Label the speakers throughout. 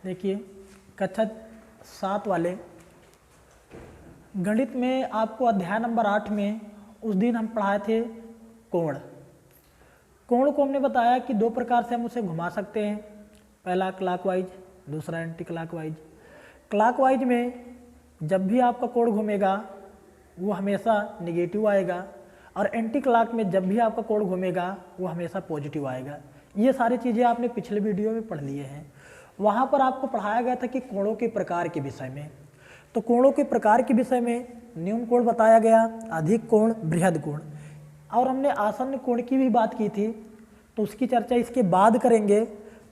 Speaker 1: देखिए कक्षा 7 वाले गणित में आपको अध्याय नंबर 8 में उस दिन हम पढ़ाए थे कोण। कोण को हमने बताया कि दो प्रकार से हम उसे घुमा सकते हैं, पहला क्लॉकवाइज, दूसरा एंटी क्लॉकवाइज। क्लॉकवाइज में जब भी आपका कोण घूमेगा वो हमेशा निगेटिव आएगा और एंटी क्लॉक में जब भी आपका कोण घूमेगा वो हमेशा पॉजिटिव आएगा। ये सारी चीज़ें आपने पिछले वीडियो में पढ़ लिए हैं। वहाँ पर आपको पढ़ाया गया था कि कोणों के प्रकार के विषय में। तो कोणों के प्रकार के विषय में न्यून कोण बताया गया, अधिक कोण, बृहद कोण, और हमने आसन्न कोण की भी बात की थी, तो उसकी चर्चा इसके बाद करेंगे।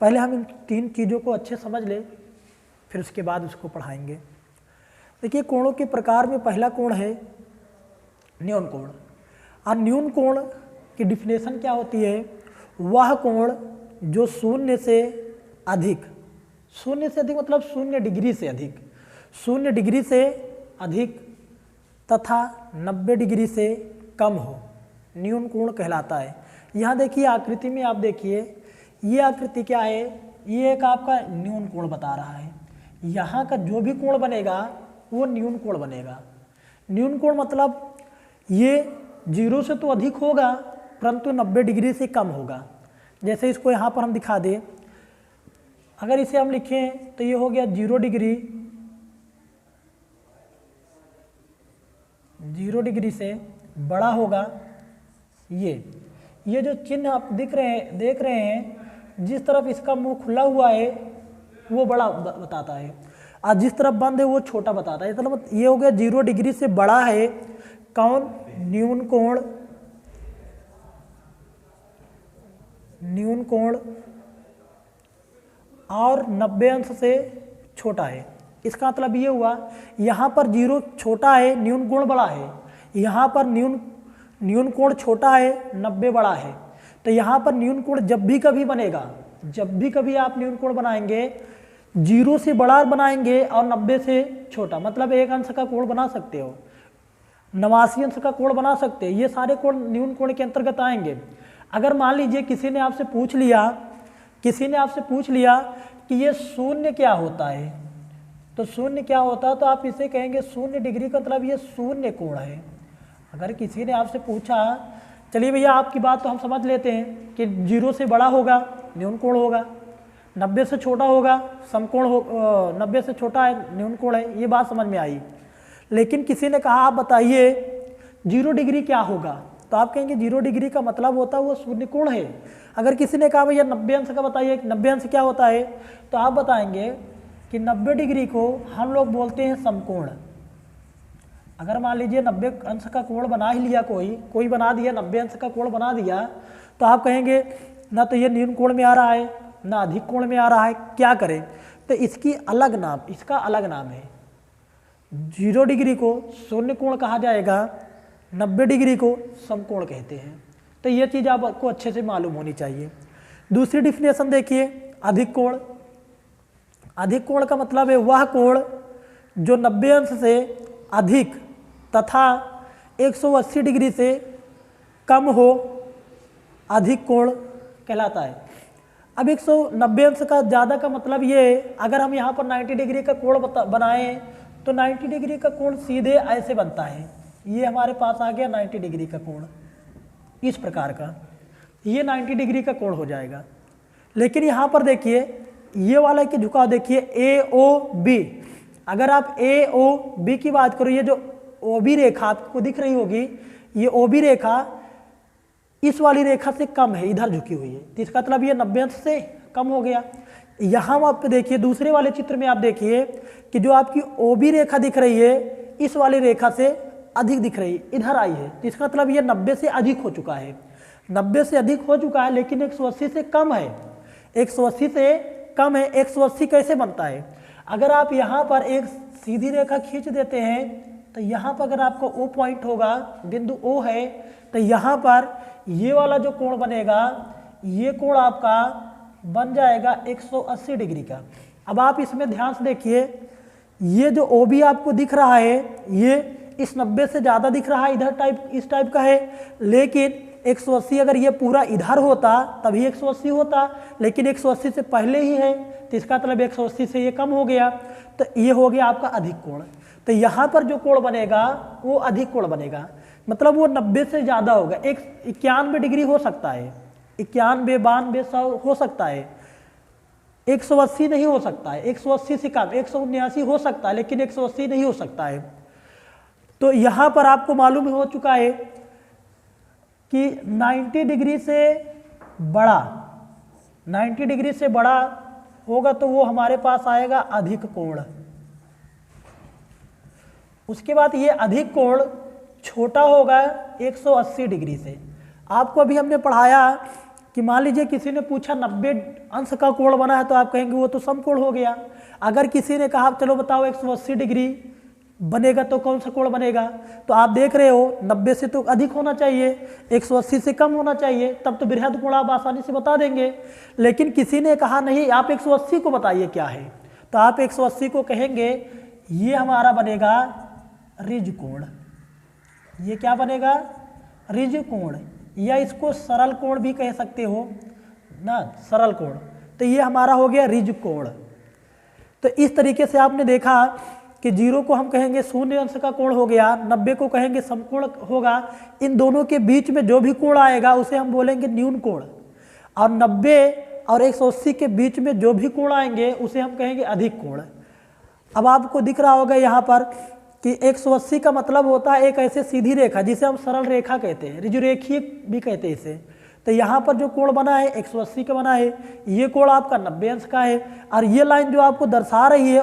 Speaker 1: पहले हम इन तीन चीज़ों को अच्छे समझ लें, फिर उसके बाद उसको पढ़ाएंगे। देखिए कोणों के प्रकार में पहला कोण है न्यून कोण। और न्यून कोण की डिफिनेशन क्या होती है? वह कोण जो शून्य से अधिक, शून्य से अधिक मतलब 0 डिग्री से अधिक, 0 डिग्री से अधिक तथा 90 डिग्री से कम हो, न्यून कोण कहलाता है। यहाँ देखिए आकृति में आप देखिए, ये आकृति क्या है? ये एक आपका न्यून कोण बता रहा है। यहाँ का जो भी कोण बनेगा वो न्यून कोण बनेगा। न्यून कोण मतलब ये 0 से तो अधिक होगा परंतु 90 डिग्री से कम होगा। जैसे इसको यहाँ पर हम दिखा दें, अगर इसे हम लिखें तो ये हो गया 0 डिग्री, 0 डिग्री से बड़ा होगा। ये जो चिन्ह आप देख रहे हैं, जिस तरफ इसका मुंह खुला हुआ है वो बड़ा बताता है और जिस तरफ बंद है वो छोटा बताता है। मतलब ये हो गया 0 डिग्री से बड़ा है कौन? न्यून कोण। न्यून कोण और 90 अंश से छोटा है। इसका मतलब ये हुआ यहाँ पर 0 छोटा है, न्यून कोण बड़ा है। यहाँ पर न्यून कोण छोटा है, 90 बड़ा है। तो यहाँ पर न्यून कोण जब भी कभी बनेगा, जब भी कभी आप न्यून कोण बनाएंगे 0 से बड़ा बनाएंगे और 90 से छोटा, मतलब 1 अंश का कोण बना सकते हो, 89 अंश का कोण बना सकते हैं। ये सारे कोण न्यून कोण के अंतर्गत आएंगे। अगर मान लीजिए किसी ने आपसे पूछ लिया कि ये शून्य क्या होता है, तो शून्य क्या होता है तो आप इसे कहेंगे 0 डिग्री का मतलब ये शून्य कोण है। अगर किसी ने आपसे पूछा, चलिए भैया आपकी बात तो हम समझ लेते हैं कि 0 से बड़ा होगा न्यून कोण होगा, 90 से छोटा होगा समकोण हो, 90 से छोटा है न्यून कोण है, ये बात समझ में आई। लेकिन किसी ने कहा आप बताइए 0 डिग्री क्या होगा, तो आप कहेंगे 0 डिग्री का मतलब होता है वो शून्य कोण है। अगर किसी ने कहा भैया 90 अंश का बताइए 90 अंश क्या होता है, तो आप बताएंगे कि 90 डिग्री को हम लोग बोलते हैं समकोण। अगर मान लीजिए 90 अंश का कोण बना ही लिया, कोई बना दिया 90 अंश का कोण बना दिया, तो आप कहेंगे ना तो ये न्यून कोण में आ रहा है ना अधिक कोण में आ रहा है, क्या करें? तो इसका अलग नाम है। 0 डिग्री को शून्य कोण कहा जाएगा, 90 डिग्री को समकोण कहते हैं। तो ये चीज़ आपको अच्छे से मालूम होनी चाहिए। दूसरी डिफिनेशन देखिए, अधिक कोण। अधिक कोण का मतलब है वह कोण जो 90 अंश से अधिक तथा 180 डिग्री से कम हो, अधिक कोण कहलाता है। अब 190 अंश का ज़्यादा का मतलब ये है, अगर हम यहाँ पर 90 डिग्री का कोण बनाएं तो 90 डिग्री का कोण सीधे ऐसे बनता है। ये हमारे पास आ गया 90 डिग्री का कोण, इस प्रकार का ये 90 डिग्री का कोण हो जाएगा। लेकिन यहाँ पर देखिए ये वाला के झुकाव देखिए AOB। अगर आप AOB की बात करो, ये जो OB रेखा आपको दिख रही होगी, ये OB रेखा इस वाली रेखा से कम है, इधर झुकी हुई है, तो इसका मतलब ये 90 अंश से कम हो गया। यहाँ आप देखिए दूसरे वाले चित्र में आप देखिए कि जो आपकी OB रेखा दिख रही है इस वाली रेखा से अधिक दिख रही है, इधर आई है, तो इसका मतलब ये 90 से अधिक हो चुका है। 90 से अधिक हो चुका है लेकिन 180 से कम है, 180 से कम है। 180 कैसे बनता है? अगर आप यहाँ पर एक सीधी रेखा खींच देते हैं तो यहाँ पर अगर आपका O पॉइंट होगा, बिंदु O है, तो यहाँ पर ये वाला जो कोण बनेगा, ये कोण आपका बन जाएगा 180 डिग्री का। अब आप इसमें ध्यान से देखिए, ये जो OB आपको दिख रहा है ये इस 90 से ज़्यादा दिख रहा है, इधर इस टाइप का है, लेकिन 180 अगर ये पूरा इधर होता तभी 180 होता, लेकिन 180 से पहले ही है तो इसका मतलब 180 से ये कम हो गया, तो ये हो गया आपका अधिक कोण। तो यहाँ पर जो कोण बनेगा वो अधिक कोण बनेगा, मतलब वो 90 से ज़्यादा होगा। 91 डिग्री हो सकता है, 91, 92, 100 हो सकता है, 180 नहीं हो सकता है, 180 से कम 179 हो सकता है, लेकिन 180 नहीं हो सकता है। तो यहाँ पर आपको मालूम हो चुका है कि 90 डिग्री से बड़ा, 90 डिग्री से बड़ा होगा तो वो हमारे पास आएगा अधिक कोण। उसके बाद ये अधिक कोण छोटा होगा 180 डिग्री से। आपको अभी हमने पढ़ाया कि मान लीजिए किसी ने पूछा 90 अंश का कोण बना है, तो आप कहेंगे वो तो समकोण हो गया। अगर किसी ने कहा चलो बताओ 180 डिग्री बनेगा तो कौन सा कोण बनेगा, तो आप देख रहे हो 90 से तो अधिक होना चाहिए, 180 से कम होना चाहिए, तब तो बृहद कोण आप आसानी से बता देंगे। लेकिन किसी ने कहा नहीं आप 180 को बताइए क्या है, तो आप 180 को कहेंगे ये हमारा बनेगा ऋज कोण। ये क्या बनेगा? ऋज कोण, या इसको सरल कोण भी कह सकते हो ना, सरल कोण। तो ये हमारा हो गया ऋज कोण। तो इस तरीके से आपने देखा कि 0 को हम कहेंगे शून्य अंश का कोण हो गया, 90 को कहेंगे समकोण होगा। इन दोनों के बीच में जो भी कोण आएगा उसे हम बोलेंगे न्यून कोण, और 90 और 180 के बीच में जो भी कोण आएंगे उसे हम कहेंगे अधिक कोण। अब आपको दिख रहा होगा यहाँ पर कि 180 का मतलब होता है एक ऐसे सीधी रेखा जिसे हम सरल रेखा कहते हैं, ऋजुरेखीय भी कहते हैं इसे। तो यहाँ पर जो कोण बना है 180 का बना है, ये कोण आपका 90 अंश का है, और ये लाइन जो आपको दर्शा रही है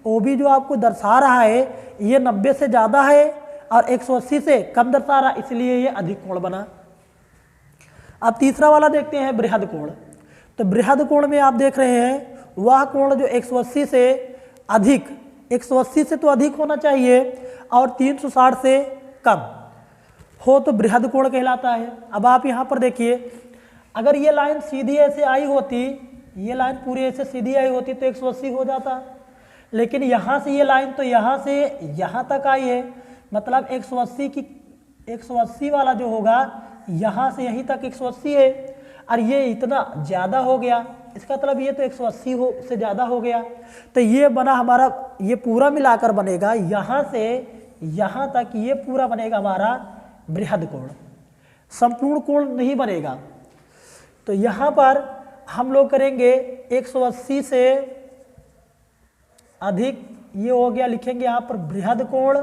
Speaker 1: ओबी जो आपको दर्शा रहा है ये 90 से ज़्यादा है और 180 से कम दर्शा रहा, इसलिए ये अधिक कोण बना। अब तीसरा वाला देखते हैं बृहद कोण। तो बृहद कोण में आप देख रहे हैं वह कोण जो 180 से अधिक, 180 से तो अधिक होना चाहिए और 360 से कम हो तो बृहद कोण कहलाता है। अब आप यहाँ पर देखिए, अगर ये लाइन सीधी ऐसे आई होती, ये लाइन पूरी ऐसे सीधी आई होती तो 180 हो जाता, लेकिन यहाँ से ये लाइन तो यहाँ से यहाँ तक आई है, मतलब 180 वाला जो होगा यहाँ से यहीं तक 180 है, और ये इतना ज़्यादा हो गया, इसका मतलब ये तो 180 से ज़्यादा हो गया। तो ये बना हमारा, ये पूरा मिलाकर बनेगा यहाँ से यहाँ तक, ये पूरा बनेगा हमारा बृहद कोण, संपूर्ण कोण नहीं बनेगा। तो यहाँ पर हम लोग करेंगे 180 से अधिक, ये हो गया, लिखेंगे यहाँ पर बृहद कोण,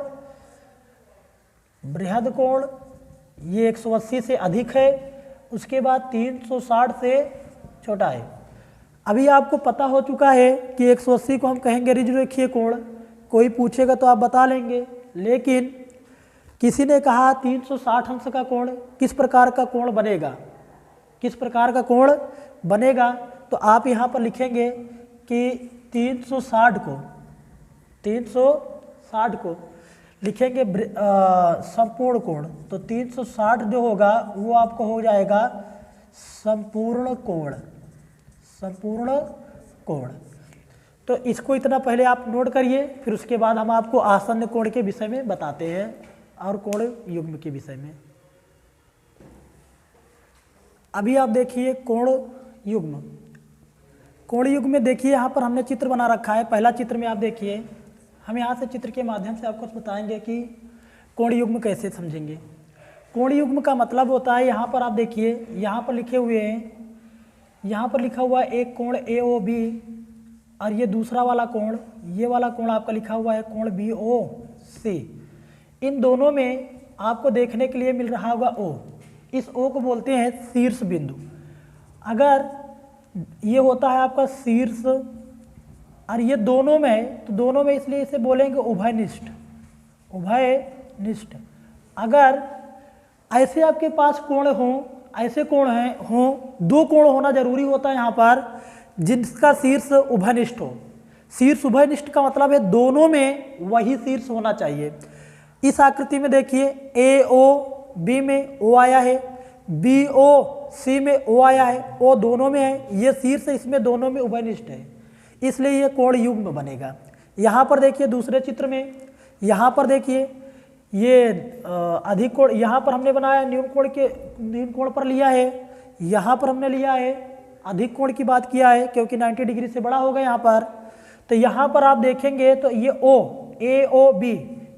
Speaker 1: बृहद कोण ये 180 से अधिक है, उसके बाद 360 से छोटा है। अभी आपको पता हो चुका है कि 180 को हम कहेंगे ऋजुरेखीय कोण, कोई पूछेगा तो आप बता लेंगे। लेकिन किसी ने कहा 360 अंश का कोण किस प्रकार का कोण बनेगा, किस प्रकार का कोण बनेगा, तो आप यहाँ पर लिखेंगे कि 360 को लिखेंगे संपूर्ण कोण। तो 360 जो होगा वो आपको हो जाएगा संपूर्ण कोण, संपूर्ण कोण। तो इसको इतना पहले आप नोट करिए, फिर उसके बाद हम आपको आसन्न कोण के विषय में बताते हैं और कोण युग्म के विषय में। अभी आप देखिए कोण युग्म। कोण युग्म में देखिए यहाँ पर हमने चित्र बना रखा है। पहला चित्र में आप देखिए, हम यहाँ से चित्र के माध्यम से आपको बताएंगे कि कोण युग्म कैसे समझेंगे। कोण युग्म का मतलब होता है, यहाँ पर आप देखिए, यहाँ पर लिखे हुए हैं, यहाँ पर लिखा हुआ है एक कोण AOB, और ये दूसरा वाला कोण, ये वाला कोण आपका लिखा हुआ है कोण BOC। इन दोनों में आपको देखने के लिए मिल रहा होगा O। इस O को बोलते हैं शीर्ष बिंदु। अगर ये होता है आपका शीर्ष और ये दोनों में है तो दोनों में इसलिए इसे बोलेंगे उभयनिष्ठ, उभयनिष्ठ। अगर ऐसे आपके पास कोण हों, ऐसे कोण हैं हों, दो कोण होना जरूरी होता है यहाँ पर जिसका शीर्ष उभयनिष्ठ हो। शीर्ष उभयनिष्ठ का मतलब है दोनों में वही शीर्ष होना चाहिए। इस आकृति में देखिए AOB में O आया है, BOC में O आया है, O दोनों में है, ये शीर्ष इसमें दोनों में उभयनिष्ठ है, इसलिए ये कोण युग्म बनेगा। यहाँ पर देखिए दूसरे चित्र में, यहाँ पर देखिए ये अधिक कोण यहाँ पर हमने बनाया न्यून कोण पर लिया है, यहाँ पर हमने लिया है अधिक कोण की बात किया है क्योंकि 90 डिग्री से बड़ा होगा यहाँ पर। तो यहाँ पर आप देखेंगे तो ये ओ ए ओ बी,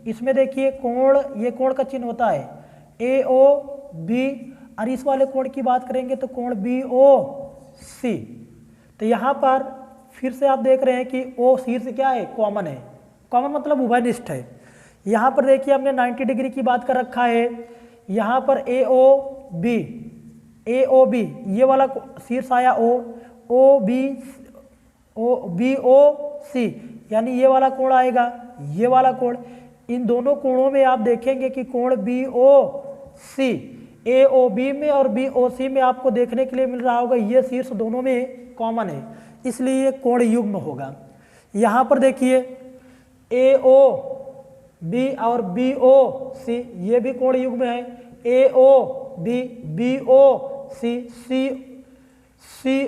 Speaker 1: इसमें देखिए कोण, ये कोण का चिन्ह होता है ए ओ बी, और इस वाले कोण की बात करेंगे तो कोण बी ओ सी। तो यहाँ पर फिर से आप देख रहे हैं कि ओ शीर्ष क्या है, कॉमन है, कॉमन मतलब उभयनिष्ठ है। यहाँ पर देखिए हमने 90 डिग्री की बात कर रखा है, यहाँ पर ए ओ बी ये वाला शीर्ष आया ओ बी ओ सी, यानी ये वाला कोण आएगा, ये वाला कोण। इन दोनों कोणों में आप देखेंगे कि कोण बी ओ सी ए ओ बी में और बी ओ सी में आपको देखने के लिए मिल रहा होगा, ये शीर्ष दोनों में कॉमन है, इसलिए ये कोण युग्म होगा। यहाँ पर देखिए ए ओ बी और बी ओ सी ये भी कोण युग्म है, ए ओ बी ओ सी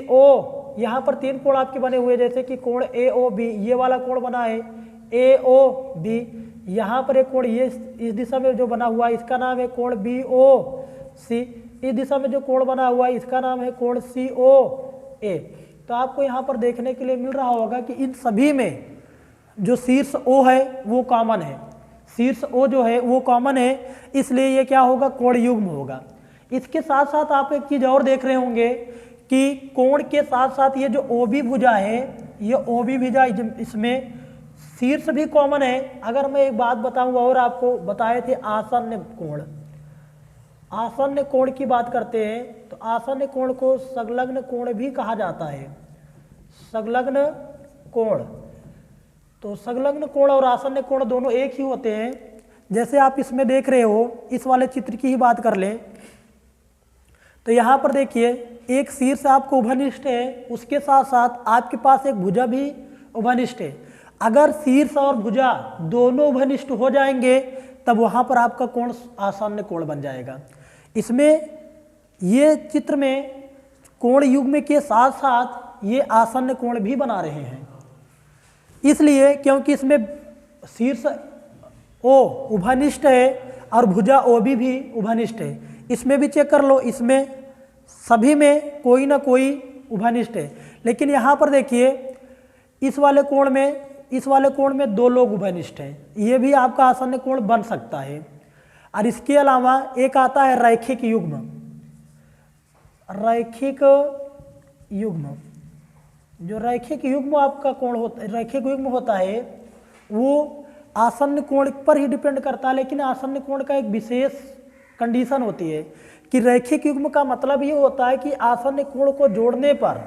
Speaker 1: ओ, यहाँ पर 3 कोण आपके बने हुए, जैसे कि कोण ए ओ बी ये वाला कोण बना है ए ओ बी, यहाँ पर एक कोण ये इस दिशा में जो बना हुआ है इसका नाम है कोण बी ओ सी, इस दिशा में जो कोण बना हुआ है इसका नाम है कोण सी ओ ए। तो आपको यहाँ पर देखने के लिए मिल रहा होगा कि इन सभी में जो शीर्ष ओ है वो कॉमन है, शीर्ष ओ जो है वो कॉमन है, इसलिए ये क्या होगा, कोण युग्म होगा। इसके साथ साथ आप एक चीज़ और देख रहे होंगे कि कोण के साथ साथ ये जो ओ बी भुजा है, ये ओ बी भुजा इसमें शीर्ष भी कॉमन है। अगर मैं एक बात बताऊं और आपको बताए थे आसन्न कोण, आसन्न कोण की बात करते हैं तो आसन्न कोण को संलग्न कोण भी कहा जाता है, संलग्न कोण। तो संलग्न कोण और आसन्न कोण दोनों एक ही होते हैं। जैसे आप इसमें देख रहे हो, इस वाले चित्र की ही बात कर लें तो यहाँ पर देखिए एक शीर्ष आपको उभयनिष्ठ है, उसके साथ साथ आपके पास एक भुजा भी उभयनिष्ठ है। अगर शीर्ष और भुजा दोनों उभयनिष्ठ हो जाएंगे तब वहाँ पर आपका कोण आसन्न कोण बन जाएगा। इसमें ये चित्र में कोण युग्म के साथ साथ ये आसन्न कोण भी बना रहे हैं, इसलिए क्योंकि इसमें शीर्ष ओ उभयनिष्ठ है और भुजा ओ भी उभयनिष्ठ है। इसमें भी चेक कर लो, इसमें सभी में कोई ना कोई उभयनिष्ठ है, लेकिन यहाँ पर देखिए इस वाले कोण में 2 लोग उभयनिष्ठ हैं, ये भी आपका आसन्न कोण बन सकता है। और इसके अलावा एक आता है रैखिक युग्म, रैखिक युग्म, जो रैखिक युग्म आपका कोण होता, रैखिक युग्म होता है वो आसन्न कोण पर ही डिपेंड करता है, लेकिन आसन्न कोण का एक विशेष कंडीशन होती है कि रैखिक युग्म का मतलब ये होता है कि आसन्न कोण को जोड़ने पर,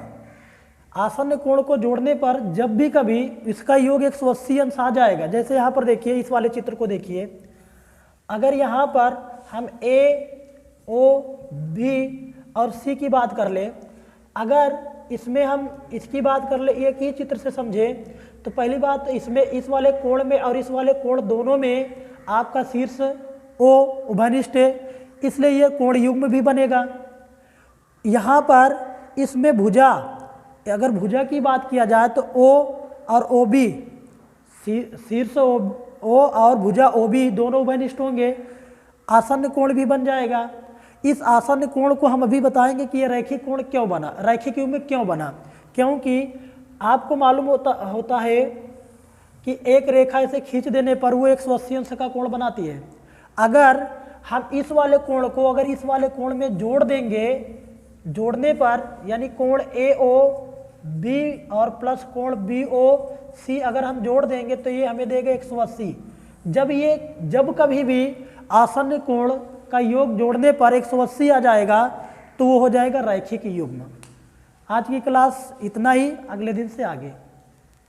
Speaker 1: आसन्न कोण को जोड़ने पर जब भी कभी इसका योग 180 अंश आ जाएगा। जैसे यहाँ पर देखिए, इस वाले चित्र को देखिए, अगर यहाँ पर हम ए ओ बी और सी की बात कर ले, अगर इसमें हम इसकी बात कर ले एक ही चित्र से समझे तो पहली बात इसमें इस वाले कोण में और इस वाले कोण दोनों में आपका शीर्ष ओ उभयनिष्ठ है, इसलिए ये कोण युग्म भी बनेगा। यहाँ पर इसमें भुजा, अगर भुजा की बात किया जाए तो ओ और ओ बी, शीर्ष ओ और भुजा ओ बी दोनों उभयनिष्ठ होंगे, आसन्न कोण भी बन जाएगा। इस आसन्न कोण को हम अभी बताएंगे कि ये रैखिक कोण क्यों बना, रैखिक युग्म क्यों बना, क्योंकि आपको मालूम होता है कि एक रेखा इसे खींच देने पर वो 180 अंश का कोण बनाती है। अगर हम इस वाले कोण को अगर इस वाले कोण में जोड़ देंगे, जोड़ने पर यानी कोण ए ओ बी और प्लस कोण बी ओ सी अगर हम जोड़ देंगे तो ये हमें देगा 180। जब कभी भी आसन्न कोण का योग जोड़ने पर 180 आ जाएगा तो वो हो जाएगा रैखिक युग्म। आज की क्लास इतना ही, अगले दिन से आगे।